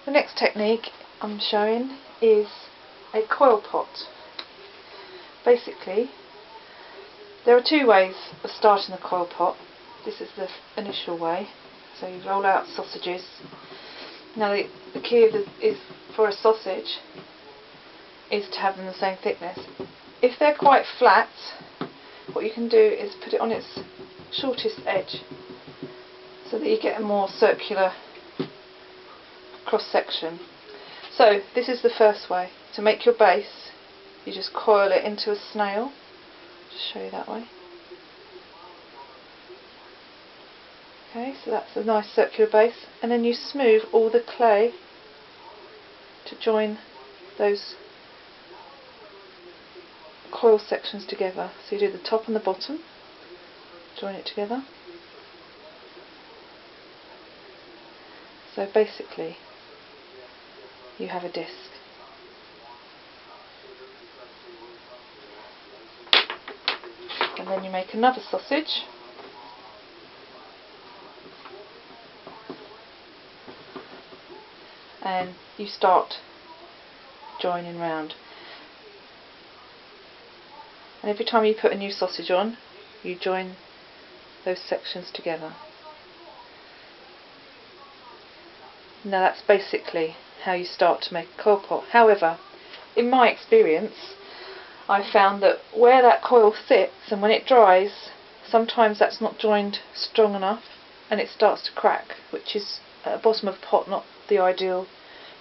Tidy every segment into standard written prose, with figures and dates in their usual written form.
The next technique I'm showing is a coil pot. Basically, there are two ways of starting a coil pot. This is the initial way. So you roll out sausages. Now the key is for a sausage is to have them the same thickness. If they're quite flat, what you can do is put it on its shortest edge so that you get a more circular cross section. So this is the first way. To make your base, you just coil it into a snail. Just show you that way. Okay, so that's a nice circular base, and then you smooth all the clay to join those coil sections together. So you do the top and the bottom, join it together. So basically you have a disc. And then you make another sausage. And you start joining round. And every time you put a new sausage on, you join those sections together. Now that's basically how you start to make a coil pot. However, in my experience, I found that where that coil sits and when it dries, sometimes that's not joined strong enough and it starts to crack, which is at the bottom of the pot not the ideal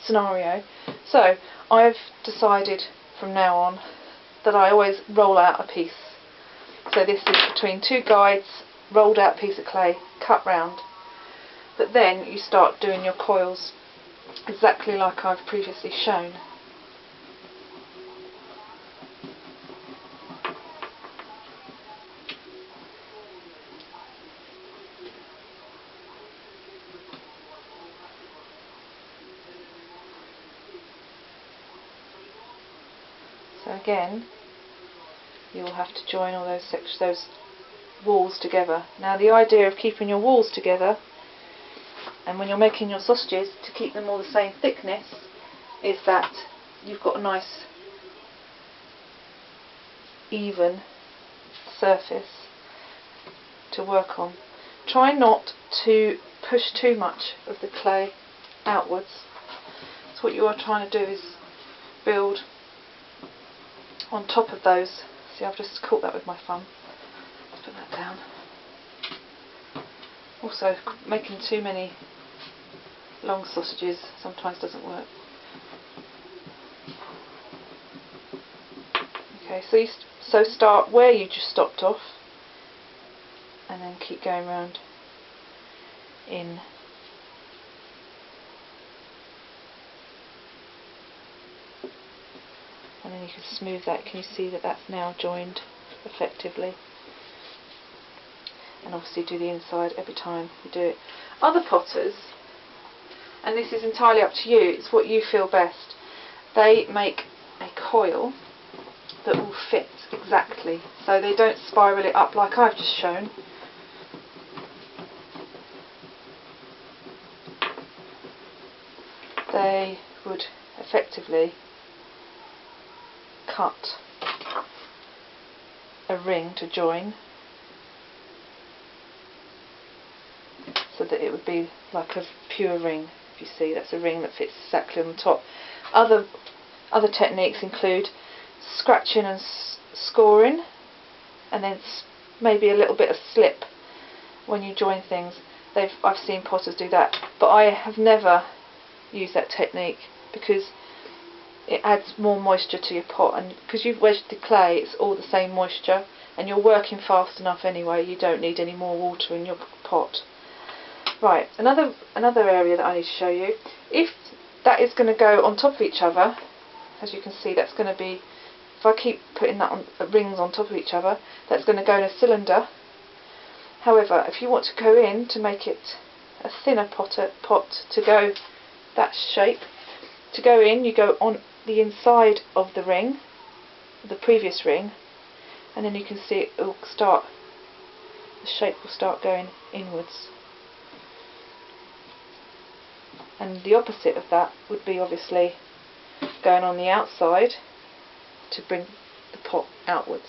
scenario. So I've decided from now on that I always roll out a piece. So this is between two guides, rolled out piece of clay, cut round. But then you start doing your coils exactly like I've previously shown. So again, you will have to join all those walls together. Now the idea of keeping your walls together, and when you're making your sausages, to keep them all the same thickness, is that you've got a nice even surface to work on. Try not to push too much of the clay outwards. So what you are trying to do is build on top of those. See, I've just caught that with my thumb. Let's put that down. Also, making too many long sausages sometimes doesn't work. Okay, so start where you just stopped off, and then keep going round in. And then you can smooth that. Can you see that that's now joined effectively? And obviously do the inside every time you do it. Other potters, and this is entirely up to you, it's what you feel best, they make a coil that will fit exactly, so they don't spiral it up like I've just shown. They would effectively cut a ring to join so that it would be like a pure ring. If you see, that's a ring that fits exactly on the top. Other techniques include scratching and scoring, and then maybe a little bit of slip when you join things. I've seen potters do that, but I have never used that technique because it adds more moisture to your pot, and because you've wedged the clay, it's all the same moisture, and you're working fast enough anyway. You don't need any more water in your pot. Right, another area that I need to show you. If that is going to go on top of each other, as you can see, that's going to be, if I keep putting that on rings on top of each other, that's going to go in a cylinder. However, if you want to go in to make it a thinner pot to go that shape, to go in, you go on the inside of the ring, the previous ring, and then you can see the shape will start going inwards. And the opposite of that would be obviously going on the outside to bring the pot outwards.